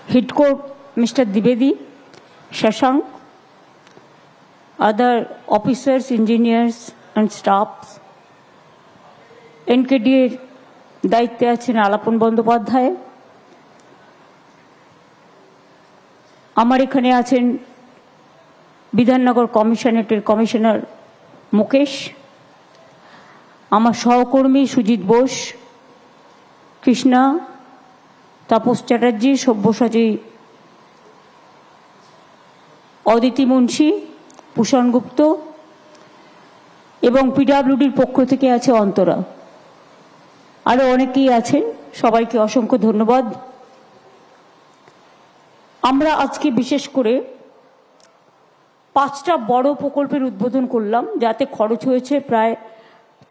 HIDCO, Mr. Dibedi, Shashank, other officers, engineers and staffs, NKD এর দায়িত্বে আছেন আলাপন বন্দ্যোপাধ্যায়, আমার এখানে আছেন বিধাননগর কমিশনারেটের কমিশনার মুকেশ, আমার সহকর্মী সুজিত বোস, কৃষ্ণা, তাপস চ্যাটার্জি, সব্যসাচী, অদিতি মুন্সি, ভূষণ গুপ্ত এবং পিডব্লিউডির পক্ষ থেকে আছে অন্তরা, আরো অনেকেই আছেন। সবাইকে অসংখ্য ধন্যবাদ। আমরা আজকে বিশেষ করে 5টা বড় প্রকল্পের উদ্বোধন করলাম, যাতে খরচ হয়েছে প্রায়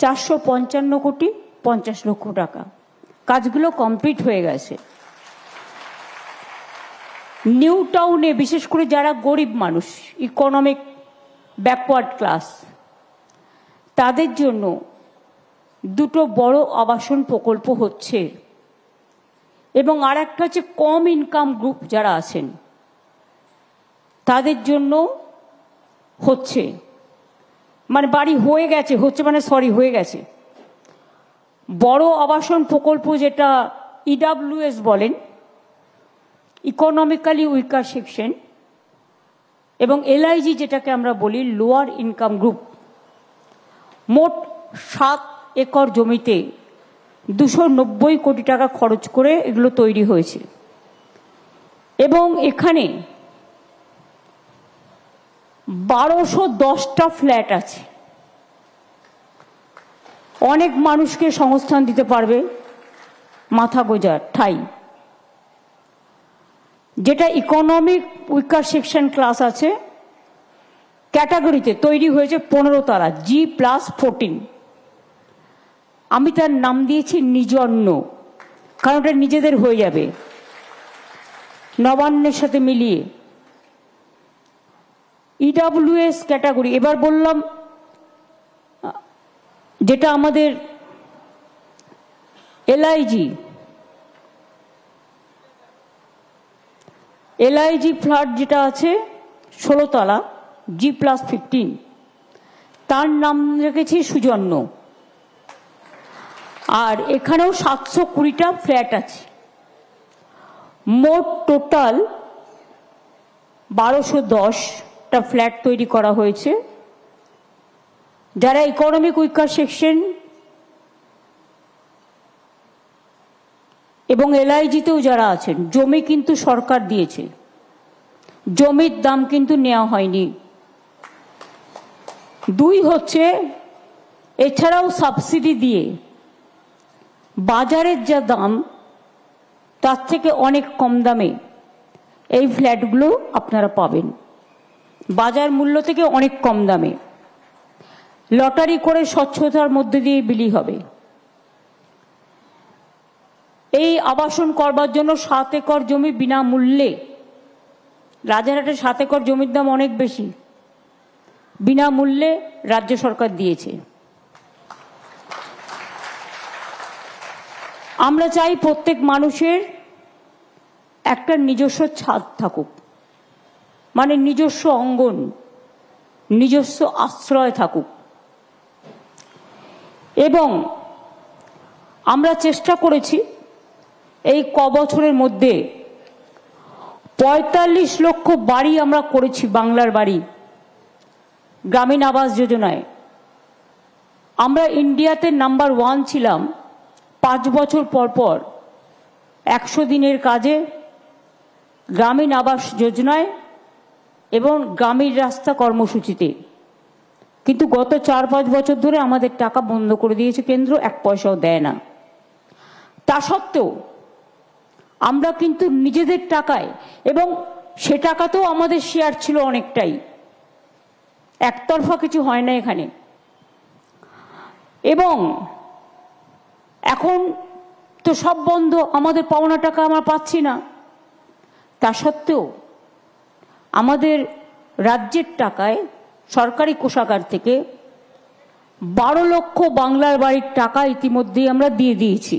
455 কোটি 50 লক্ষ টাকা। কাজগুলো কমপ্লিট হয়ে গেছে। নিউ টাউনে বিশেষ করে যারা গরিব মানুষ, ইকোনমিক ব্যাকওয়ার্ড ক্লাস, তাদের জন্য দুটো বড় আবাসন প্রকল্প হচ্ছে এবং আর একটা হচ্ছে কম ইনকাম গ্রুপ যারা আছেন তাদের জন্য হচ্ছে, মানে বাড়ি হয়ে গেছে, হচ্ছে মানে হয়ে গেছে। বড় আবাসন প্রকল্প যেটা ইডব্লিউএস বলেন, ইকোনমিক্যালি উইকার সেকশন, এবং এলআইজি যেটাকে আমরা বলি লোয়ার ইনকাম গ্রুপ, মোট 7 একর জমিতে 290 কোটি টাকা খরচ করে এগুলো তৈরি হয়েছে। এবং এখানে 1210টা ফ্ল্যাট আছে। অনেক মানুষকে সংস্থান দিতে পারবে, মাথা গোজার ঠাই। যেটা ইকোনমিক উইকার সেকশন ক্লাস আছে ক্যাটাগরিতে তৈরি হয়েছে 15 তলা, G+14। আমি তার নাম দিয়েছি নিজন্য, কারণ ওটা নিজেদের হয়ে যাবে নবান্নের সাথে মিলিয়ে। ইডব্লিউএস ক্যাটাগরি, এবার বললাম যেটা আমাদের এলআইজি ফ্ল্যাট যেটা আছে 16 তলা, G+15, তার নাম রেখেছি সুজন্য। আর এখানেও 720টা ফ্ল্যাট আছে। মোট টোটাল 1210টা ফ্ল্যাট তৈরি করা হয়েছে। যারা ইকোনমিক উইকার সেকশন এবং এলআইজিতেও যারা আছেন, জমি কিন্তু সরকার দিয়েছে, জমির দাম কিন্তু নেওয়া হয়নি। 2 হচ্ছে এছাড়াও সাবসিডি দিয়ে বাজারের যা দাম তার থেকে অনেক কম দামে এই ফ্ল্যাটগুলো আপনারা পাবেন, বাজার মূল্য থেকে অনেক কম দামে। লটারি করে স্বচ্ছতার মধ্যে দিয়ে বিলি হবে। এই আবাসন করবার জন্য 7 একর জমি বিনামূল্যে, রাজারহাটে 7 একর জমির দাম অনেক বেশি, বিনামূল্যে রাজ্য সরকার দিয়েছে। আমরা চাই প্রত্যেক মানুষের একটা নিজস্ব ছাদ থাকুক, মানে নিজস্ব অঙ্গন, নিজস্ব আশ্রয় থাকুক। এবং আমরা চেষ্টা করেছি এই বছরের মধ্যে 45 লক্ষ বাড়ি আমরা করেছি, বাংলার বাড়ি, গ্রামীণ আবাস যোজনায়। আমরা ইন্ডিয়াতে নাম্বার 1 ছিলাম 5 বছর পর পর 100 দিনের কাজে, গ্রামীণ আবাস যোজনায় এবং গ্রামীণ রাস্তা কর্মসূচিতে। কিন্তু গত 4-5 বছর ধরে আমাদের টাকা বন্ধ করে দিয়েছে কেন্দ্র, 1 পয়সাও দেয় না। তা সত্ত্বেও আমরা কিন্তু নিজেদের টাকায়, এবং সে টাকাতেও আমাদের শেয়ার ছিল অনেকটাই, একতরফা কিছু হয় না এখানে। এবং এখন তো সব বন্ধ, আমাদের পাওনা টাকা আমরা পাচ্ছি না। তা সত্ত্বেও আমাদের রাজ্যের টাকায় সরকারি কোষাগার থেকে 12 লক্ষ বাংলার বাড়ির টাকা ইতিমধ্যেই আমরা দিয়ে দিয়েছি।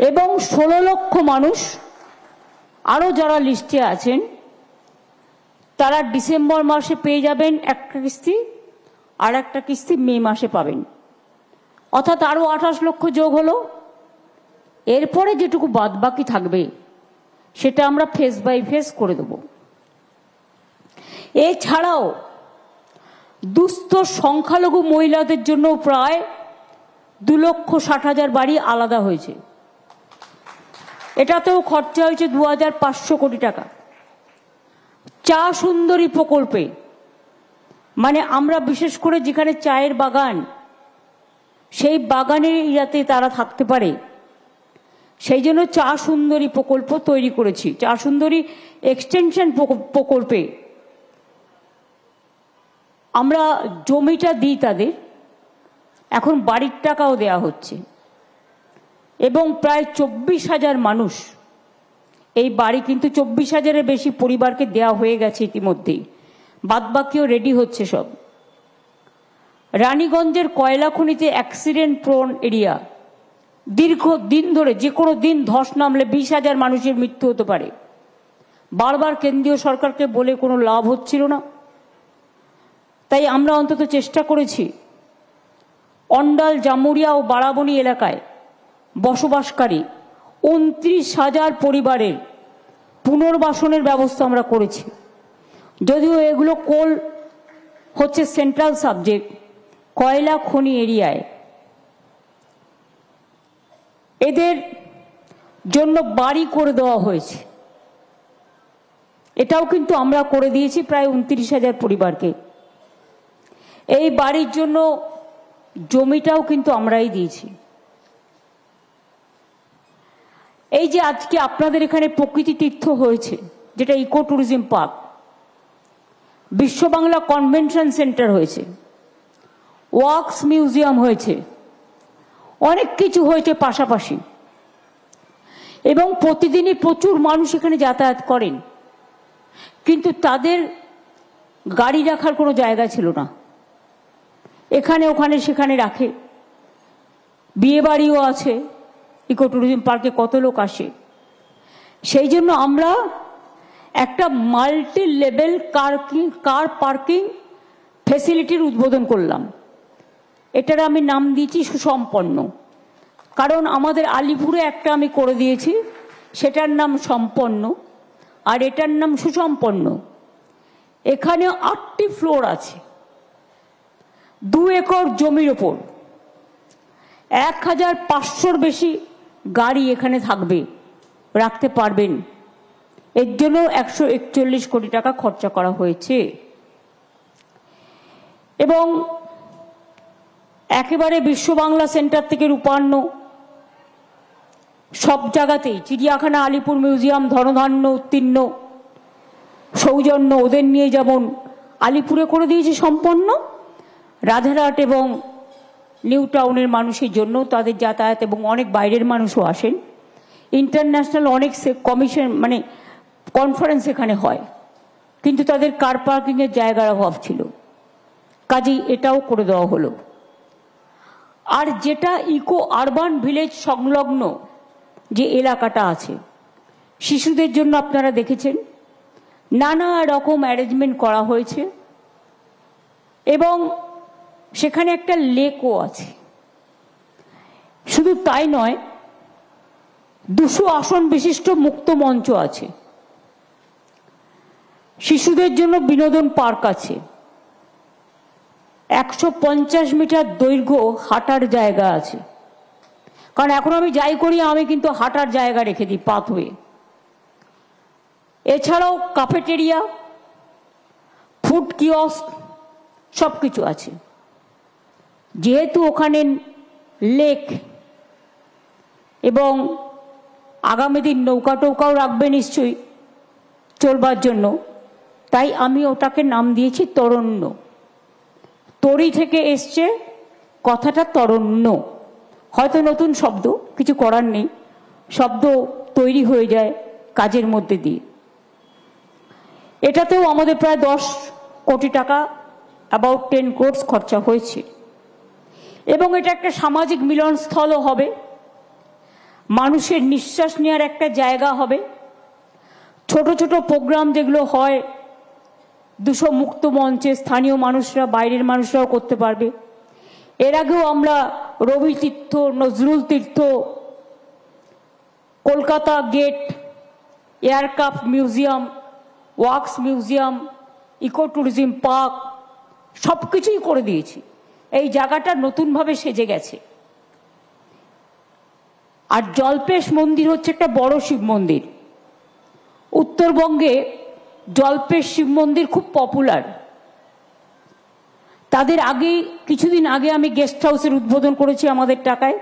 এবং 16 লক্ষ মানুষ আরও যারা লিস্টে আছেন তারা ডিসেম্বর মাসে পেয়ে যাবেন একটা কিস্তি, আর একটা কিস্তি মে মাসে পাবেন, অর্থাৎ আরও 28 লক্ষ যোগ হলো। এরপরে যেটুকু বাদবাকি থাকবে সেটা আমরা ফেজ বাই ফেজ করে দেব। এছাড়াও দুস্থ সংখ্যালঘু মহিলাদের জন্য প্রায় 2,60,000 বাড়ি আলাদা হয়েছে। এটাতেও খরচা হয়েছে 2,500 কোটি টাকা। চা সুন্দরী প্রকল্পে, মানে আমরা বিশেষ করে যেখানে চায়ের বাগান, সেই বাগানে যাতে তারা থাকতে পারে সেই জন্য চা সুন্দরী প্রকল্প তৈরি করেছি। চা সুন্দরী এক্সটেনশন প্রকল্পে আমরা জমিটা দিই তাদের, এখন বাড়ির টাকাও দেয়া হচ্ছে, এবং প্রায় 24,000 মানুষ এই বাড়ি, কিন্তু 24,000-এর বেশি পরিবারকে দেয়া হয়ে গেছে ইতিমধ্যেই, বাদবাকিও রেডি হচ্ছে সব। রানীগঞ্জের কয়লা খনিতে অ্যাক্সিডেন্ট প্রোন এরিয়া, দীর্ঘদিন ধরে যে কোনো দিন ধস নামলে 20,000 মানুষের মৃত্যু হতে পারে। বারবার কেন্দ্রীয় সরকারকে বলে কোনো লাভ হচ্ছিল না, তাই আমরা অন্তত চেষ্টা করেছি অন্ডাল, জামুরিয়া ও বারাবণী এলাকায় বসবাসকারী 29,000 পরিবারের পুনর্বাসনের ব্যবস্থা আমরা করেছি। যদিও এগুলো কোল হচ্ছে সেন্ট্রাল সাবজেক্ট, কয়লা খনি এরিয়ায় এদের জন্য বাড়ি করে দেওয়া হয়েছে। এটাও কিন্তু আমরা করে দিয়েছি প্রায় 29,000 পরিবারকে। এই বাড়ির জন্য জমিটাও কিন্তু আমরাই দিয়েছি। এই যে আজকে আপনাদের এখানে প্রকৃতি তীর্থ হয়েছে, যেটা ইকো ট্যুরিজম পার্ক, বিশ্ব বাংলা কনভেনশন সেন্টার হয়েছে, ওয়াক্স মিউজিয়াম হয়েছে, অনেক কিছু হয়েছে পাশাপাশি, এবং প্রতিদিনই প্রচুর মানুষ এখানে যাতায়াত করেন, কিন্তু তাদের গাড়ি রাখার কোনো জায়গা ছিল না। এখানে ওখানে সেখানে রাখে। বিয়ে বাড়িও আছে ইকো ট্যুরিজম পার্কে, কত লোক আসে। সেই জন্য আমরা একটা মাল্টি লেভেল কার পার্কিং ফেসিলিটির উদ্বোধন করলাম। এটার আমি নাম দিয়েছি সুসম্পন্ন, কারণ আমাদের আলিপুরে একটা আমি করে দিয়েছি, সেটার নাম সম্পন্ন, আর এটার নাম সুসম্পন্ন। এখানে 8টি ফ্লোর আছে, 2 একর জমির ওপর 1,500-র বেশি গাড়ি এখানে থাকবে, রাখতে পারবেন। এর জন্য 141 কোটি টাকা খরচা করা হয়েছে, এবং একেবারে বিশ্ব বাংলা সেন্টার থেকে রূপান্ন সব জায়গাতেই, চিড়িয়াখানা, আলিপুর মিউজিয়াম, ধনধান্য, উত্তীর্ণ, সৌজন্য, ওদের নিয়ে যেমন আলিপুরে করে দিয়েছি সম্পন্ন, রাধারহাট এবং নিউ টাউনের মানুষের জন্য তাদের যাতায়াত, এবং অনেক বাইরের মানুষও আসেন। ইন্টারন্যাশনাল অনেক কমিশন মানে কনফারেন্স এখানে হয়, কিন্তু তাদের কার পার্কিংয়ের জায়গার অভাব ছিল, কাজেই এটাও করে দেওয়া হলো। আর যেটা ইকো আরবান ভিলেজ সংলগ্ন যে এলাকাটা আছে, শিশুদের জন্য আপনারা দেখেছেন নানা রকম অ্যারেঞ্জমেন্ট করা হয়েছে, এবং সেখানে একটা লেকও আছে। শুধু তাই নয়, 200 আসন বিশিষ্ট মুক্ত মঞ্চ আছে, শিশুদের জন্য বিনোদন পার্ক আছে, 150 মিটার দৈর্ঘ্য হাঁটার জায়গা আছে। কারণ এখন আমি যাই করি, আমি কিন্তু হাঁটার জায়গা রেখে দিই, পাথওয়ে। এছাড়াও ক্যাফেটেরিয়া, ফুড কিয়স্ক সব কিছু আছে। যেহেতু ওখানে লেক, এবং আগামী দিন নৌকা টৌকাও রাখবে নিশ্চয়ই চলবার জন্য, তাই আমি ওটাকে নাম দিয়েছি তরণ্য। তরি থেকে এসছে কথাটা তরণ্য, হয়তো নতুন শব্দ, কিছু করার নেই, শব্দ তৈরি হয়ে যায় কাজের মধ্যে দিয়ে। এটাতেও আমাদের প্রায় 10 কোটি টাকা, অ্যাবাউট 10 crores খরচা হয়েছে, এবং এটা একটা সামাজিক মিলনস্থলও হবে, মানুষের নিঃশ্বাস নেওয়ার একটা জায়গা হবে, ছোট ছোট প্রোগ্রাম যেগুলো হয় 200 মুক্ত মঞ্চে স্থানীয় মানুষরা, বাইরের মানুষরাও করতে পারবে। এর আগেও আমরা Rabi Tirtha, Nazrul Tirtha, Kolkata gate, aircraft museum, wax museum, eco tourism park সব কিছুই করে দিয়েছি। এই জায়গাটা নতুনভাবে সেজে গেছে। আর জল্পেশ মন্দির হচ্ছে একটা বড় শিব মন্দির। উত্তরবঙ্গে জল্পেশ শিব মন্দির খুব পপুলার। তাদের কিছুদিন আগে আমি গেস্ট হাউসের উদ্বোধন করেছি আমাদের টাকায়।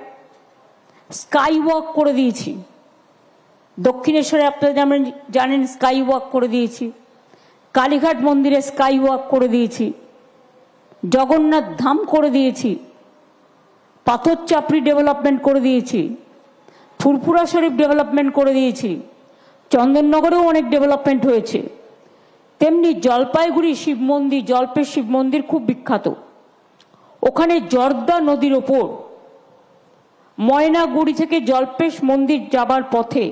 স্কাই ওয়াক করে দিয়েছি। দক্ষিণেশ্বরে আপনারা জানেন স্কাই ওয়াক করে দিয়েছি। কালীঘাট মন্দিরে স্কাই ওয়াক করে দিয়েছি। জগন্নাথ ধাম করে দিয়েছি। পাথর চাপড়ি ডেভেলপমেন্ট করে দিয়েছি। ফুরফুরা শরীফ ডেভেলপমেন্ট করে দিয়েছি। চন্দননগরেও অনেক ডেভেলপমেন্ট হয়েছে। তেমনি জলপাইগুড়ি শিব মন্দির, জল্পেশ শিব মন্দির খুব বিখ্যাত। ওখানে জর্দা নদীর ওপর ময়নাগুড়ি থেকে জল্পেশ মন্দির যাবার পথে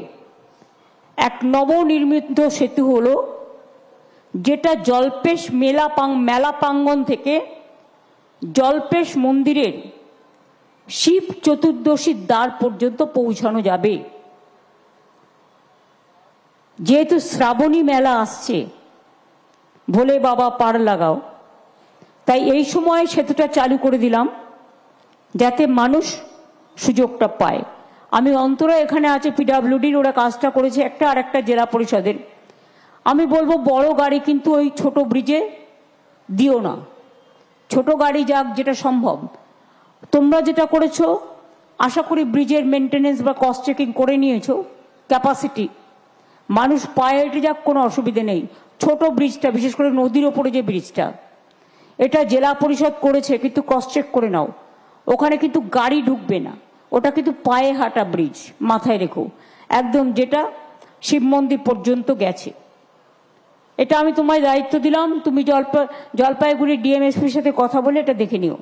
এক নবনির্মিত সেতু হলো, যেটা জল্পেশ মেলা প্রাঙ্গণ থেকে জল্পেশ মন্দিরের শিব চতুর্দশীর দ্বার পর্যন্ত পৌঁছানো যাবে। যেহেতু শ্রাবণী মেলা আসছে, ভোলে বাবা পার লাগাও, তাই এই সময় সেতুটা চালু করে দিলাম যাতে মানুষ সুযোগটা পায়। আমি অন্তরা এখানে আছে পিডাব্লিউডির, ওরা কাজটা করেছে একটা, আর একটা জেলা পরিষদের। আমি বলবো বড় গাড়ি কিন্তু ওই ছোট ব্রিজে দিও না। ছোট গাড়ি যাক যেটা সম্ভব। তোমরা যেটা করেছো আশা করি ব্রিজের মেনটেনেন্স বা কস্ট চেকিং করে নিয়েছো, ক্যাপাসিটি, মানুষ পায়ে হেঁটে যাক, কোনো অসুবিধে নেই। ছোট ব্রিজটা, বিশেষ করে নদীর ওপরে যে ব্রিজটা, এটা জেলা পরিষদ করেছে, কিন্তু ক্রস চেক করে নাও। ওখানে কিন্তু গাড়ি ঢুকবে না, ওটা কিন্তু পায়ে হাঁটা ব্রিজ, মাথায় রেখো একদম, যেটা শিব মন্দির পর্যন্ত গেছে। এটা আমি তোমায় দায়িত্ব দিলাম, তুমি জলপাইগুড়ি ডিএমএসপির সাথে কথা বলে এটা দেখে নিও।